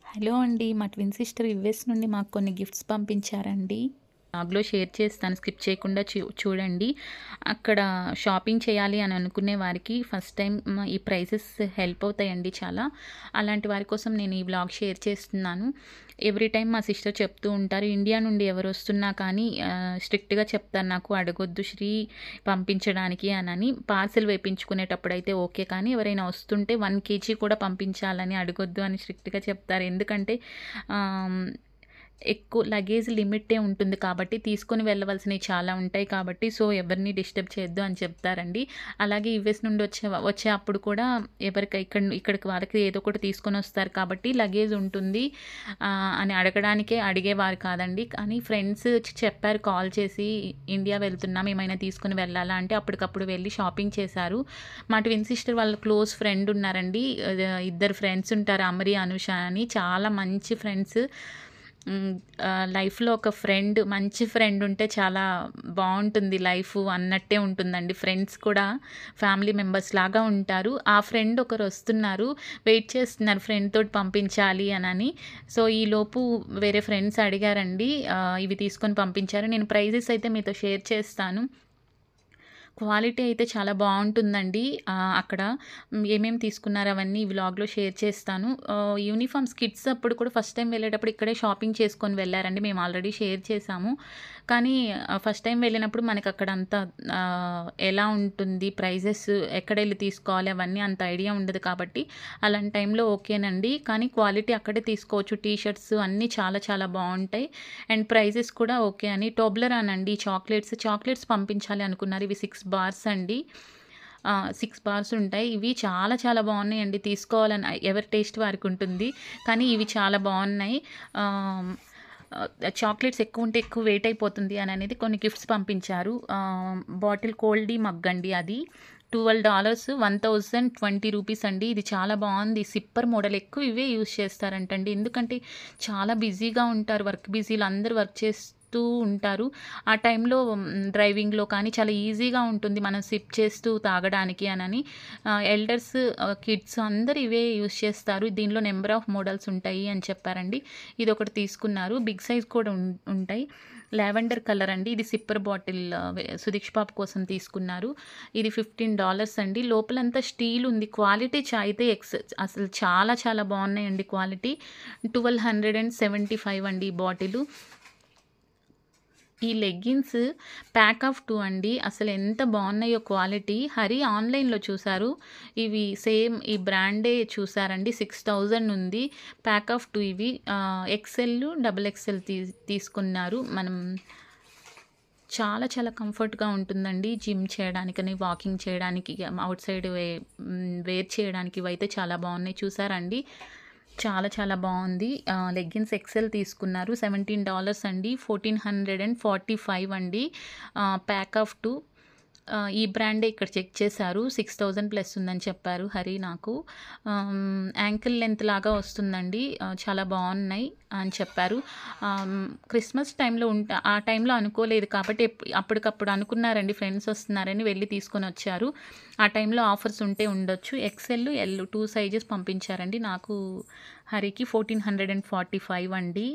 Hello అండి. మా twin sister US నుండి మాకు కొన్ని గిఫ్ట్స్ పంపించారండి. బ్లాగ్‌లో షేర్ చేస్తాను. స్కిప్ చేయకుండా చూడండి. అక్కడ షాపింగ్ చేయాలి అని అనుకునే వారికి ఫస్ట్ టైమ్ ఈ ప్రైజెస్ హెల్ప్ అవుతాయండి చాలా. అలాంటి వారి కోసం నేను ఈ వ్లాగ్ షేర్ చేస్తున్నాను. ఎవ్రీ టైమ్ మా సిస్టర్ చెప్తూ ఉంటారు. ఇండియా నుండి ఎవరొస్తున్నా కానీ స్ట్రిక్ట్‌గా చెప్తారు నాకు అడగొద్దు శ్రీ పంపించడానికి అనని. పార్సెల్ వేపించుకునేటప్పుడైతే ఓకే. కానీ ఎవరైనా వస్తుంటే 1 కేజీ కూడా పంపించాలని అడగొద్దు అని స్ట్రిక్ట్‌గా చెప్తారు. ఎందుకంటే ఆహ్, ఎక్కువ లగేజ్ లిమిటే ఉంటుంది కాబట్టి తీసుకొని వెళ్ళవలసినవి చాలా ఉంటాయి కాబట్టి సో ఎవరిని డిస్టర్బ్ చేయొద్దు అని చెప్తారండి. అలాగే యూఎస్ నుండి వచ్చే అప్పుడు కూడా ఇక్కడికి వాళ్ళకి ఏదో ఒకటి తీసుకొని వస్తారు కాబట్టి లగేజ్ ఉంటుంది అని అడిగేవారు కాదండి. కానీ ఫ్రెండ్స్ చెప్పారు కాల్ చేసి ఇండియా వెళ్తున్నాం ఏమైనా తీసుకొని వెళ్ళాలా అంటే అప్పటికప్పుడు వెళ్ళి షాపింగ్ చేశారు. మా ట్విన్ సిస్టర్ వాళ్ళ క్లోజ్ ఫ్రెండ్ ఉన్నారండి. ఇద్దరు ఫ్రెండ్స్ ఉంటారు అమరి, అనుష అని. చాలా మంచి ఫ్రెండ్స్. లైఫ్‌లో ఒక మంచి ఫ్రెండ్ ఉంటే చాలా బావుంటుంది లైఫ్ అన్నట్టే ఉంటుందండి. ఫ్రెండ్స్ కూడా ఫ్యామిలీ మెంబర్స్ లాగా ఉంటారు. ఆ ఫ్రెండ్ ఒకరొస్తున్నారు. వెయిట్ చేస్తున్నారు ఫ్రెండ్ తోటి పంపించాలి అనని. సో, ఈలోపు వేరే ఫ్రెండ్స్ అడిగారండి. ఇవి తీసుకొని పంపించారు. నేను ప్రైజెస్ అయితే మీతో షేర్ చేస్తాను. క్వాలిటీ అయితే చాలా బావుంటుందండి. అక్కడ ఏమేమి తీసుకున్నారు అవన్నీ ఈ వ్లాగ్‌లో షేర్ చేస్తాను. యూనిఫార్మ్స్ కిడ్స్ అప్పుడు కూడా ఫస్ట్ టైమ్ వెళ్ళేటప్పుడు ఇక్కడే షాపింగ్ చేసుకొని వెళ్లారండి. మేము ఆల్రెడీ షేర్ చేశాము. కానీ ఫస్ట్ టైమ్ వెళ్ళినప్పుడు మనకక్కడ అంత ఎలా ఉంటుంది, ప్రైజెస్ ఎక్కడెళ్ళి తీసుకోవాలి అవన్నీ అంత ఐడియా ఉండదు కాబట్టి అలాంటి టైంలో ఓకేనండి. కానీ క్వాలిటీ అక్కడే తీసుకోవచ్చు. టీ షర్ట్స్ అన్నీ చాలా చాలా బావుంటాయి. అండ్ ప్రైజెస్ కూడా ఓకే అని. టోబ్లరాన్ అండి చాక్లెట్స్ పంపించాలి అనుకున్నారు. ఇవి 6 బార్స్ అండి. 6 బార్స్ ఉంటాయి. ఇవి చాలా చాలా బావున్నాయండి. తీసుకోవాలని ఎవరి టేస్ట్ వారికుంటుంది. కానీ ఇవి చాలా బావున్నాయి. ఆహ్, చాక్లెట్స్ ఎక్కువుంటే ఎక్కువ వెయిట్ అయిపోతుంది అనేది కొన్ని గిఫ్ట్స్ పంపించారు. బాటిల్ కోల్డీ మగ్ అండి అది. $12 1020 అండి. ఇది చాలా బావుంది. సిప్పర్ మోడల్ ఎక్కువ ఇవే యూజ్ చేస్తారంటండి. ఎందుకంటే చాలా బిజీగా ఉంటారు. వర్క్ బిజీలో అందరూ వర్క్ చేస్తూ ఉంటారు. ఆ టైంలో డ్రైవింగ్‌లో కానీ చాలా ఈజీగా ఉంటుంది. మనం సిప్ చేస్తూ తాగడానికి అనని. ఎల్డర్స్, కిడ్స్ అందరూ ఇవే యూజ్ చేస్తారు. దీనిలో నంబర్ ఆఫ్ మోడల్స్ ఉంటాయి అని చెప్పారండి. ఇదొకటి తీసుకున్నారు. బిగ్ సైజ్ కూడా ఉంటాయి. లావెండర్ కలర్ అండి. ఇది సిప్పర్ బాటిల్ సుదీక్ష పాప కోసం తీసుకున్నారు. ఇది $15 అండి. లోపలంతా స్టీల్ ఉంది. క్వాలిటీ అయితే అసలు చాలా చాలా బావున్నాయండి క్వాలిటీ. 1275 అండి ఈ బాటిలు. ఈ లెగ్గిన్స్ ప్యాక్ ఆఫ్ 2 అండి. అసలు ఎంత బావున్నాయో క్వాలిటీ. హరి ఆన్‌లైన్‌లో చూసారు. ఇవి సేమ్ ఈ బ్రాండే చూసారండి. 6000 ఉంది. ప్యాక్ ఆఫ్ 2 ఇవి. ఎక్సెల్, డబుల్ ఎక్సెల్ తీసుకున్నారు. మనం చాలా చాలా కంఫర్ట్‌గా ఉంటుందండి. జిమ్ చేయడానికని, వాకింగ్ చేయడానికి, ఔట్ సైడ్ వేర్ చేయడానికి ఇవైతే చాలా బావున్నాయి. చూసారా అండి? చాలా చాలా బావుంది. లెగ్గిన్స్ ఎక్సెల్ తీసుకున్నారు. $17 అండి. 1445 అండి. Pack of 2. ఈ బ్రాండే ఇక్కడ చెక్ చేశారు. 6000 ప్లస్ ఉందని చెప్పారు హరి నాకు. యాంకిల్ లెంత్ లాగా వస్తుందండి. చాలా బావున్నాయి అని చెప్పారు. క్రిస్మస్ టైంలో ఆ టైంలో అనుకోలేదు కాబట్టి అప్పటికప్పుడు అనుకున్నారండి ఫ్రెండ్స్ వస్తున్నారని వెళ్ళి తీసుకొనొచ్చారు. ఆ టైంలో ఆఫర్స్ ఉంటే ఉండొచ్చు. ఎక్సెల్, ఎల్ 2 సైజెస్ పంపించారండి. నాకు హరికి 1445 అండి.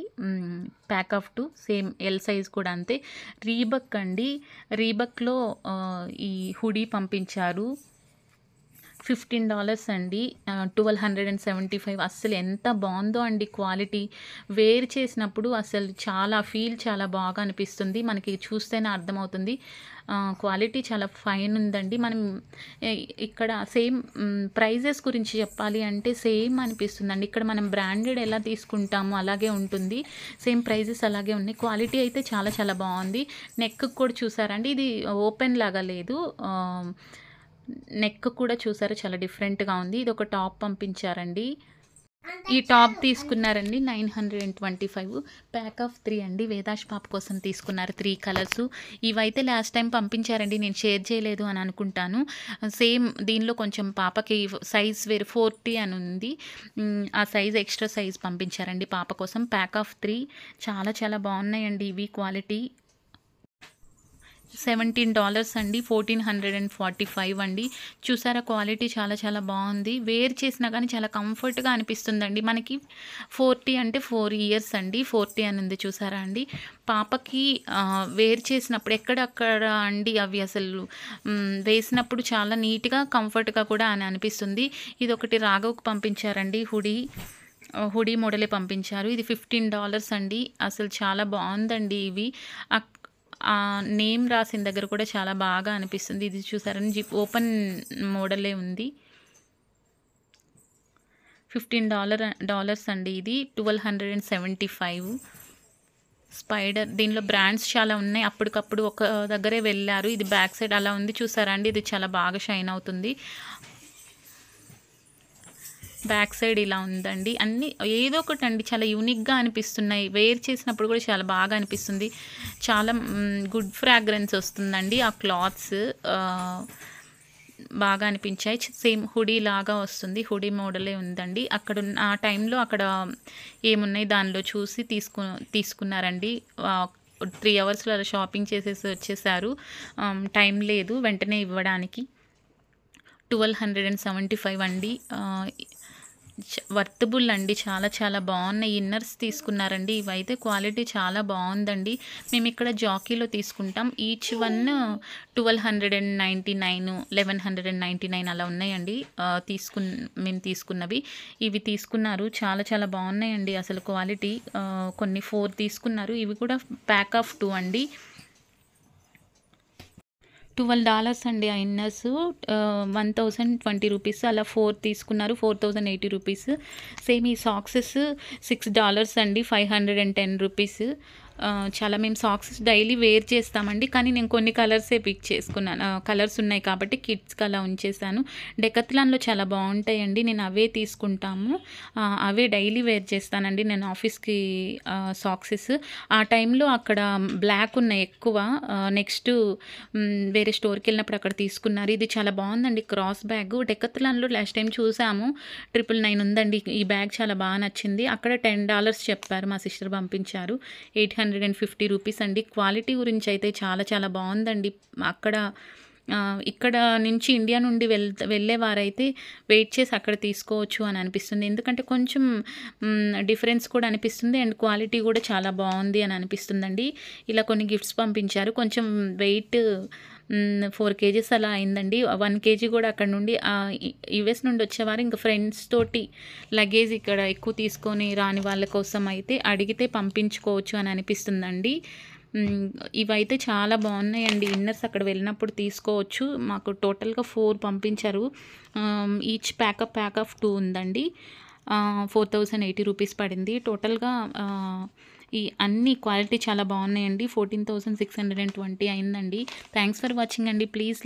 Pack of 2 same L size కూడా అంతే. రీబక్ అండి. రీబక్‌లో ఈ హుడీ పంపించారు. $15 అండి. 1275 అస్సలు ఎంత బావుందో అండి క్వాలిటీ. వేర్ చేసినప్పుడు అసలు చాలా బాగా అనిపిస్తుంది. మనకి చూస్తేనే అర్థమవుతుంది. క్వాలిటీ చాలా ఫైన్ ఉందండి. మనం ఇక్కడ సేమ్ ప్రైజెస్ గురించి చెప్పాలి అంటే సేమ్ అనిపిస్తుందండి. ఇక్కడ మనం బ్రాండెడ్ ఎలా తీసుకుంటామో అలాగే ఉంటుంది. సేమ్ ప్రైజెస్ అలాగే ఉన్నాయి. క్వాలిటీ అయితే చాలా చాలా బావుంది. నెక్‌కి కూడా చూసారండి. ఇది ఓపెన్ లాగా లేదు. నెక్ కూడా చూసారా చాలా డిఫరెంట్‌గా ఉంది. ఇదొక టాప్ పంపించారండి. ఈ టాప్ తీసుకున్నారండి 925. ప్యాక్ ఆఫ్ 3 అండి. వేదాష్ పాప కోసం తీసుకున్నారు 3 కలర్స్. ఇవైతే లాస్ట్ టైం పంపించారండి. నేను షేర్ చేయలేదు అని అనుకుంటాను. సేమ్ దీనిలో కొంచెం పాపకి సైజ్ వేరే 40 అని ఉంది. ఆ సైజ్ ఎక్స్ట్రా సైజ్ పంపించారండి పాప కోసం. ప్యాక్ ఆఫ్ 3 చాలా చాలా బాగున్నాయండి ఇవి క్వాలిటీ. $17 అండి. 1445 అండి. చూసారా క్వాలిటీ చాలా చాలా బావుంది. వేర్ చేసినా గానీ చాలా కంఫర్ట్‌గా అనిపిస్తుందండి. మనకి 40 అంటే 4 ఇయర్స్ అండి. 40 అని ఉంది చూసారా అండి. పాపకి వేర్ చేసినప్పుడు ఎక్కడక్కడ అండి అవి అసలు వేసినప్పుడు చాలా నీట్‌గా, కంఫర్ట్‌గా కూడా అని అనిపిస్తుంది. ఇదొకటి రాఘవ్‌కి పంపించారండి హుడీ మోడలే పంపించారు. ఇది $15 అండి. అసలు చాలా బావుందండి ఇవి. నేమ్ రాసిన దగ్గర కూడా చాలా బాగా అనిపిస్తుంది. ఇది చూసారని ఓపెన్ మోడలే ఉంది. $15 అండి ఇది. 1275 స్పైడర్. దీనిలో బ్రాండ్స్ చాలా ఉన్నాయి. అప్పటికప్పుడు ఒక దగ్గరే వెళ్ళారు. ఇది బ్యాక్ సైడ్ అలా ఉంది చూసారా అండి. ఇది చాలా బాగా షైన్ అవుతుంది. బ్యాక్ సైడ్ ఇలా ఉందండి. అన్నీ ఏదో ఒకటండి చాలా యూనిక్‌గా అనిపిస్తున్నాయి. వేర్ చేసినప్పుడు కూడా చాలా బాగా అనిపిస్తుంది. చాలా గుడ్ ఫ్రాగ్రెన్స్ వస్తుందండి. ఆ క్లాత్స్ బాగా అనిపించాయి. సేమ్ హుడీ లాగా వస్తుంది. హుడీ మోడలే ఉందండి. ఆ టైంలో అక్కడ ఏమున్నాయి దానిలో చూసి తీసుకున్నారండి. 3 అవర్స్‌లో అలా షాపింగ్ చేసేసి వచ్చేసారు. టైం లేదు వెంటనే ఇవ్వడానికి. 1275 అండి. వర్తబుల్ అండి. చాలా చాలా బాగున్నాయి. ఇన్నర్స్ తీసుకున్నారండి. ఇవైతే క్వాలిటీ చాలా బాగుందండి. మేము ఇక్కడ జాకీలో తీసుకుంటాం. ఈచ్ వన్ 1299, 1199 అలా ఉన్నాయండి. మేము తీసుకున్నవి. ఇవి తీసుకున్నారు. చాలా చాలా బాగున్నాయండి అసలు క్వాలిటీ. కొన్ని 4 తీసుకున్నారు. ఇవి కూడా ప్యాక్ ఆఫ్ 2 అండి. $12 అండి ఆ ఇన్నర్స్. 1020 రూపీస్ అలా 4 తీసుకున్నారు. 4080 రూపీస్. సేమ్ ఈ సాక్సెస్ $6 అండి. 510 రూపీస్. చాలా మేము సాక్స్ డైలీ వేర్ చేస్తామండి. కానీ నేను కొన్ని కలర్సే పిక్ చేసుకున్నాను. కలర్స్ ఉన్నాయి కాబట్టి కిడ్స్‌కి అలా ఉంచేసాను. డెకాథ్లాన్‌లో చాలా బాగుంటాయండి. నేను అవే తీసుకుంటాము. అవే డైలీ వేర్ చేస్తానండి నేను ఆఫీస్‌కి సాక్సెస్. ఆ టైంలో అక్కడ బ్లాక్ ఉన్నాయి ఎక్కువ. నెక్స్ట్ వేరే స్టోర్‌కి వెళ్ళినప్పుడు అక్కడ తీసుకున్నారు. ఇది చాలా బాగుందండి క్రాస్ బ్యాగ్. డెకాథ్లాన్‌లో లాస్ట్ టైం చూసాము. 999 ఉందండి. ఈ బ్యాగ్ చాలా బాగా నచ్చింది. అక్కడ $10 చెప్పారు. మా సిస్టర్ పంపించారు. 850 రూపీస్ అండి. క్వాలిటీ గురించి అయితే చాలా చాలా బాగుందండి. ఇక్కడ నుంచి ఇండియా నుండి వెళ్ళేవారైతే వెయిట్ చేసి అక్కడ తీసుకోవచ్చు అని అనిపిస్తుంది. ఎందుకంటే కొంచెం డిఫరెన్స్ కూడా అనిపిస్తుంది. అండ్ క్వాలిటీ కూడా చాలా బాగుంది అని అనిపిస్తుందండి. ఇలా కొన్ని గిఫ్ట్స్ పంపించారు. కొంచెం వెయిట్ 4 కేజీస్ అలా అయిందండి. 1 కేజీ కూడా అక్కడ నుండి యుఎస్ నుండి వచ్చేవారు ఇంకా ఫ్రెండ్స్ తోటి లగేజ్ ఇక్కడ ఎక్కువ తీసుకొని రాని వాళ్ళ కోసం అయితే అడిగితే పంపించుకోవచ్చు అని అనిపిస్తుందండి. ఇవైతే చాలా బాగున్నాయండి. ఇన్నర్స్ అక్కడ వెళ్ళినప్పుడు తీసుకోవచ్చు. మాకు టోటల్‌గా 4 పంపించారు. ఈచ్ ప్యాక్ ఆఫ్ 2 ఉందండి. 4080 రూపీస్ పడింది. టోటల్‌గా ఈ అన్ని క్వాలిటీ చాలా బాగున్నాయండి. 14,620 అయిందండి. థ్యాంక్స్ ఫర్ వాచింగ్ అండి. ప్లీజ్